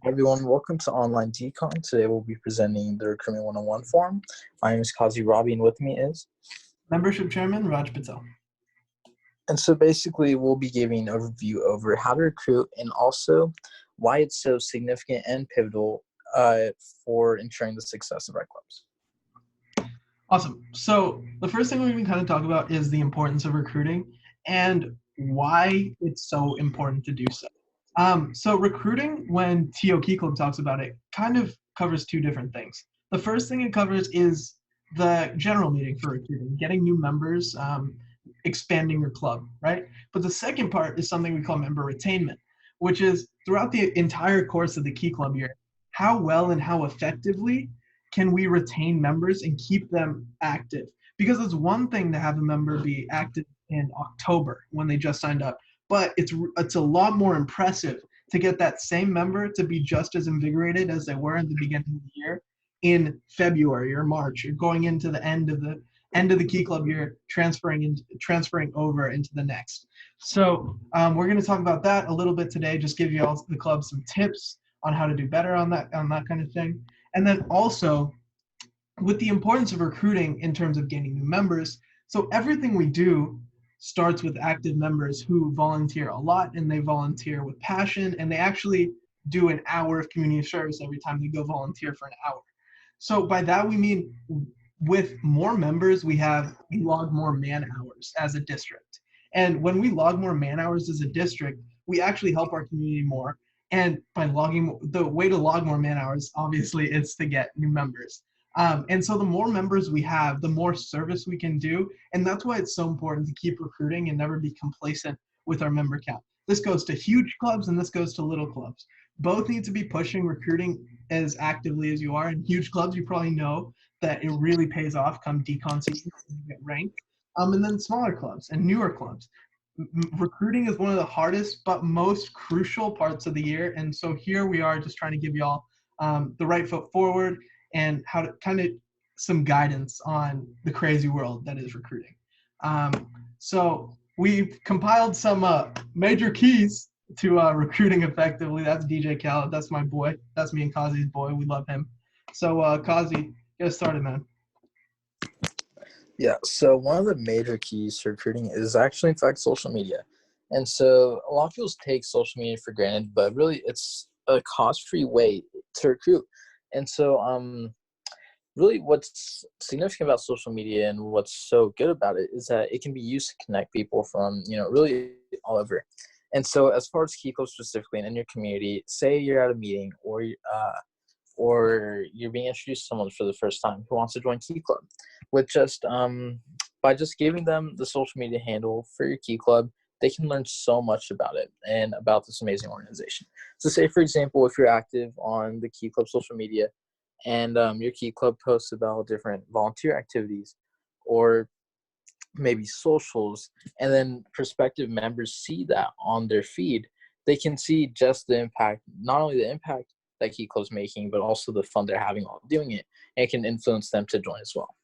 Everyone, welcome to Online Decon. Today we'll be presenting the Recruitment 101 forum. My name is Kazi, Rabbe, and with me is Membership Chairman Patel. And so basically we'll be giving an overview over how to recruit and also why it's so significant and pivotal for ensuring the success of our clubs. Awesome. So the first thing we can kind of talk about is the importance of recruiting and why it's so important to do so. So recruiting, when TO Key Club talks about it, kind of covers two different things. The first thing it covers is the general meeting for recruiting, getting new members, expanding your club, right? But the second part is something we call member retainment, which is throughout the entire course of the Key Club year, how well and how effectively can we retain members and keep them active? Because it's one thing to have a member be active in October when they just signed up, but it's a lot more impressive to get that same member to be just as invigorated as they were in the beginning of the year in February or March, or going into the end of the Key Club year, transferring over into the next. So we're going to talk about that a little bit today. Just give you all the club some tips on how to do better on that kind of thing. And then also with the importance of recruiting in terms of gaining new members. So everything we do starts with active members who volunteer a lot, and they volunteer with passion, and they actually do an hour of community service every time they go volunteer for an hour. So by that we mean with more members, we log more man hours as a district. And when we log more man hours as a district, we actually help our community more. And by the way to log more man hours, obviously, is to get new members. And so the more members we have, the more service we can do. And that's why it's so important to keep recruiting and never be complacent with our member count. This goes to huge clubs and this goes to little clubs. Both need to be pushing recruiting as actively as you are. In huge clubs, you probably know that it really pays off come decon season to get ranked. And then smaller clubs and newer clubs. Recruiting is one of the hardest but most crucial parts of the year. And so here we are just trying to give y'all the right foot forward and how to kind of some guidance on the crazy world that is recruiting. So we've compiled some major keys to recruiting effectively. That's DJ Khaled. That's my boy. That's me and Kazi's boy. We love him. So Kazi, get us started, man. Yeah, so one of the major keys to recruiting is actually, in fact, social media. And so a lot of people take social media for granted, but really it's a cost-free way to recruit. And so really what's significant about social media and what's so good about it is that it can be used to connect people from, really all over. And so as far as Key Club specifically and in your community, say you're at a meeting or you're being introduced to someone for the first time who wants to join Key Club, with just by just giving them the social media handle for your Key Club, they can learn so much about it and about this amazing organization. So say, for example, if you're active on the Key Club social media and your Key Club posts about different volunteer activities or maybe socials, and then prospective members see that on their feed, they can see just the impact, not only the impact that Key Club's making, but also the fun they're having while doing it, and it can influence them to join as well.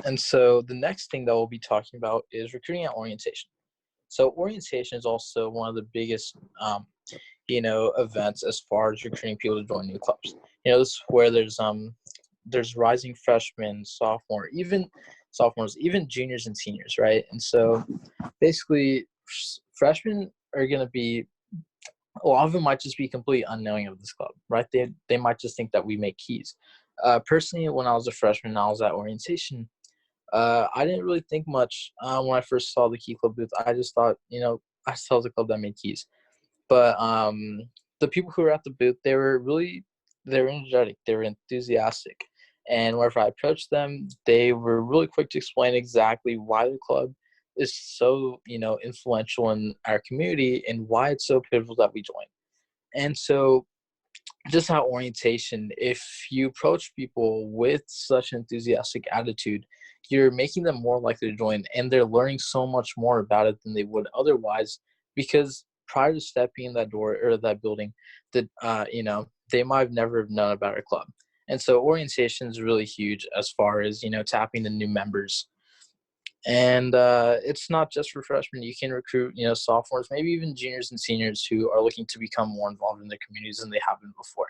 And so the next thing that we'll be talking about is recruiting at orientation. So orientation is also one of the biggest, events as far as recruiting people to join new clubs. This is where there's rising freshmen, sophomores, even juniors and seniors, right? And so basically freshmen are going to be, a lot of them might just be completely unknowing of this club, right? They might just think that we make keys. Personally, when I was a freshman and I was at orientation, I didn't really think much when I first saw the Key Club booth. I just thought, I saw the club that made keys. But the people who were at the booth, they were energetic, they were enthusiastic. And whenever I approached them, they were really quick to explain exactly why the club is so, influential in our community and why it's so pivotal that we join. And so just at orientation, if you approach people with such an enthusiastic attitude, you're making them more likely to join, and they're learning so much more about it than they would otherwise, because prior to stepping in that door or that building, that they might have never known about our club. And so orientation is really huge as far as tapping the new members. And it's not just for freshmen. You can recruit, sophomores, maybe even juniors and seniors who are looking to become more involved in their communities than they have been before.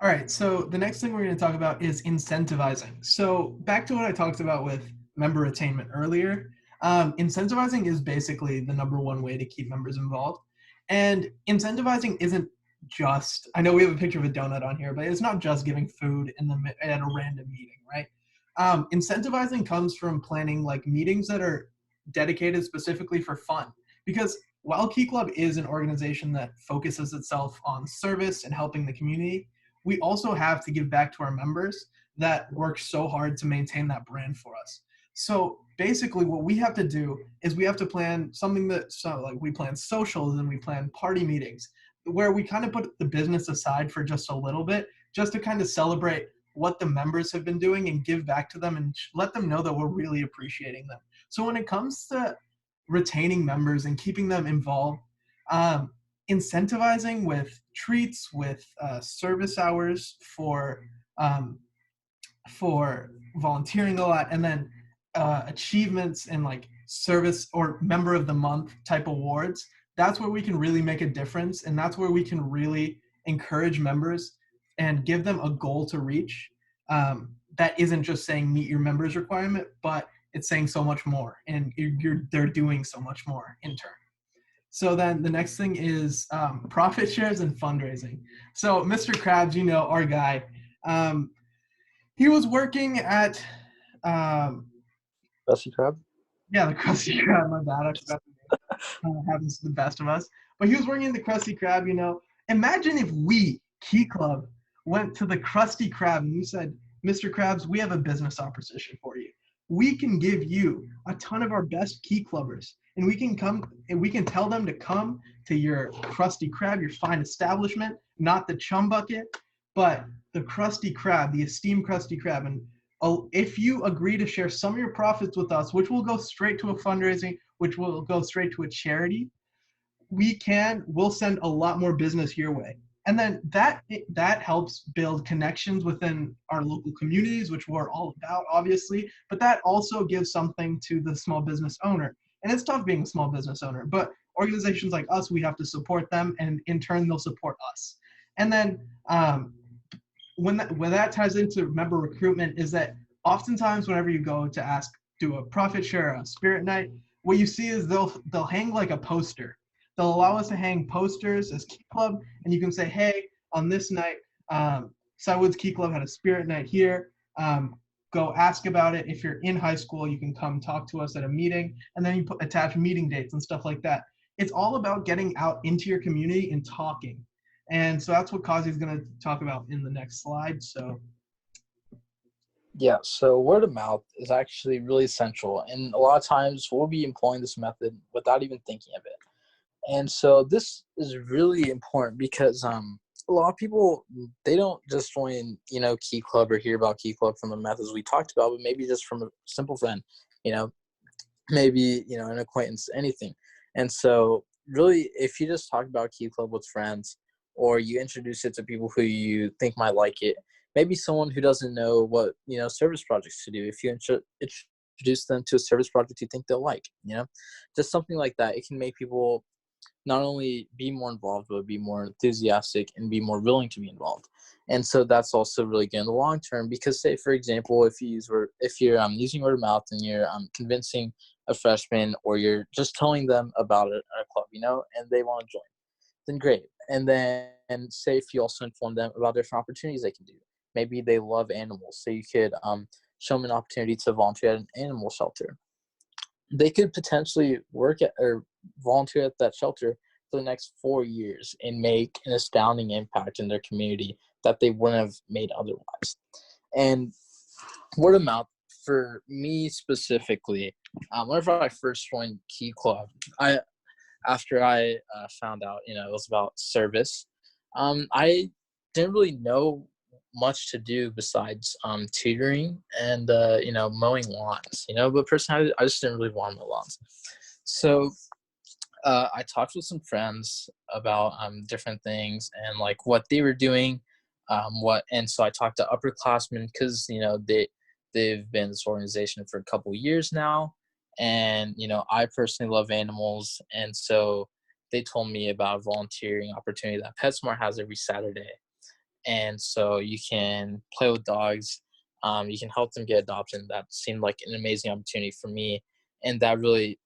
All right, so the next thing we're going to talk about is incentivizing. So back to what I talked about with member attainment earlier, incentivizing is basically the number one way to keep members involved. And incentivizing isn't just, I know we have a picture of a donut on here, but it's not just giving food at a random meeting, right? Incentivizing comes from planning like meetings that are dedicated specifically for fun. Because while Key Club is an organization that focuses itself on service and helping the community, we also have to give back to our members that work so hard to maintain that brand for us. So basically what we have to do is we have to plan something like we plan socials and we plan party meetings where we kind of put the business aside for just a little bit, just to kind of celebrate what the members have been doing and give back to them and let them know that we're really appreciating them. So when it comes to retaining members and keeping them involved, incentivizing with treats, with service hours for volunteering a lot, and then achievements and like service or member of the month type awards. That's where we can really make a difference, and that's where we can really encourage members and give them a goal to reach. That isn't just saying meet your members requirement, but it's saying so much more, and they're doing so much more in turn. So then the next thing is profit shares and fundraising. So Mr. Krabs, our guy, he was working at Krusty Krab? Yeah, the Krusty Krab. My bad, I forgot the name. Happens to the best of us. But he was working in the Krusty Krab. Imagine if we, Key Club, went to the Krusty Krab and we said, Mr. Krabs, we have a business opportunity for you. We can give you a ton of our best Key Clubbers, and we can tell them to come to your Krusty Krab, your fine establishment, not the Chum Bucket, but the Krusty Krab, the esteemed Krusty Krab. And if you agree to share some of your profits with us, which will go straight to a fundraising, which will go straight to a charity, we'll send a lot more business your way. And then that helps build connections within our local communities, which we're all about, obviously, but that also gives something to the small business owner. And it's tough being a small business owner, but organizations like us, we have to support them, and in turn, they'll support us. And then when that ties into member recruitment is that oftentimes whenever you go to do a profit share, a spirit night, what you see is they'll hang like a poster. They'll allow us to hang posters as Key Club, and you can say, hey, on this night, Sidewoods Key Club had a spirit night here. Go ask about it. If you're in high school, you can come talk to us at a meeting, and then you attach meeting dates and stuff like that. It's all about getting out into your community and talking. And so that's what Kazi is going to talk about in the next slide. So Yeah, so word of mouth is actually really essential. And a lot of times we'll be employing this method without even thinking of it. And so this is really important because a lot of people, they don't just join, Key Club or hear about Key Club from the methods we talked about, but maybe just from a simple friend, maybe, an acquaintance, anything. And so really, if you just talk about Key Club with friends, or you introduce it to people who you think might like it, maybe someone who doesn't know what, service projects to do, if you introduce them to a service project you think they'll like, just something like that, it can make people not only be more involved, but be more enthusiastic and be more willing to be involved. And so that's also really good in the long term, because say, for example, if you're using word of mouth and you're convincing a freshman, or you're just telling them about it at a club, and they want to join, then great. And then say if you also inform them about different opportunities they can do. Maybe they love animals, so you could show them an opportunity to volunteer at an animal shelter. They could potentially work at or volunteer at that shelter for the next 4 years and make an astounding impact in their community that they wouldn't have made otherwise. And word of mouth, for me specifically, whenever I first joined Key Club, after I found out, it was about service, I didn't really know much to do besides tutoring and, mowing lawns, but personally, I just didn't really want to mow lawns. So I talked with some friends about different things and like what they were doing And so I talked to upperclassmen because, you know, they've been in this organization for a couple of years now. And, you know, I personally love animals. And so they told me about a volunteering opportunity that PetSmart has every Saturday. And so you can play with dogs. You can help them get adopted. That seemed like an amazing opportunity for me. And that really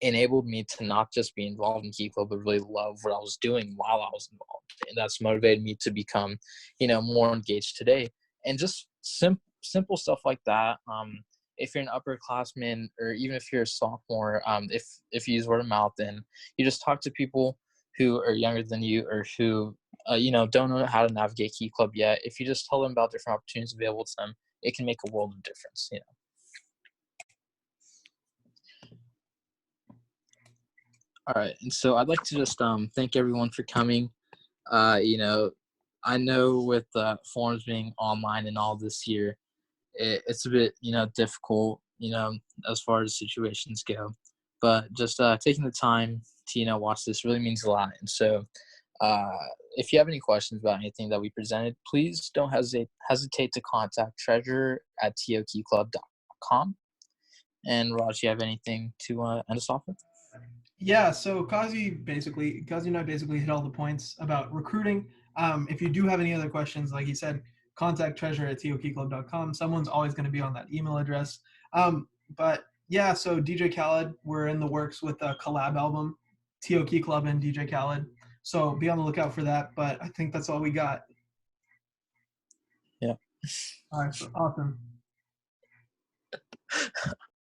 enabled me to not just be involved in Key Club, but really love what I was doing while I was involved. And that's motivated me to become, you know, more engaged today. And just simple stuff like that. If you're an upperclassman or even if you're a sophomore, if you use word of mouth and you just talk to people who are younger than you or who, you know, don't know how to navigate Key Club yet, if you just tell them about different opportunities available to them, it can make a world of difference, you know. All right, and so I'd like to just thank everyone for coming. You know, I know with forms being online and all this year, it's a bit, you know, difficult, you know, as far as situations go. But just taking the time to, you know, watch this really means a lot. And so uh, if you have any questions about anything that we presented, please don't hesitate to contact treasurer@tokeyclub.com. And Raj, you have anything to end us off with? Yeah, so Kazi and I basically hit all the points about recruiting. If you do have any other questions, like he said, contact treasurer@tokeyclub.com. Someone's always going to be on that email address. But yeah, so DJ Khaled, we're in the works with a collab album, TOK Club and DJ Khaled. So be on the lookout for that. But I think that's all we got. Yeah. All right, awesome.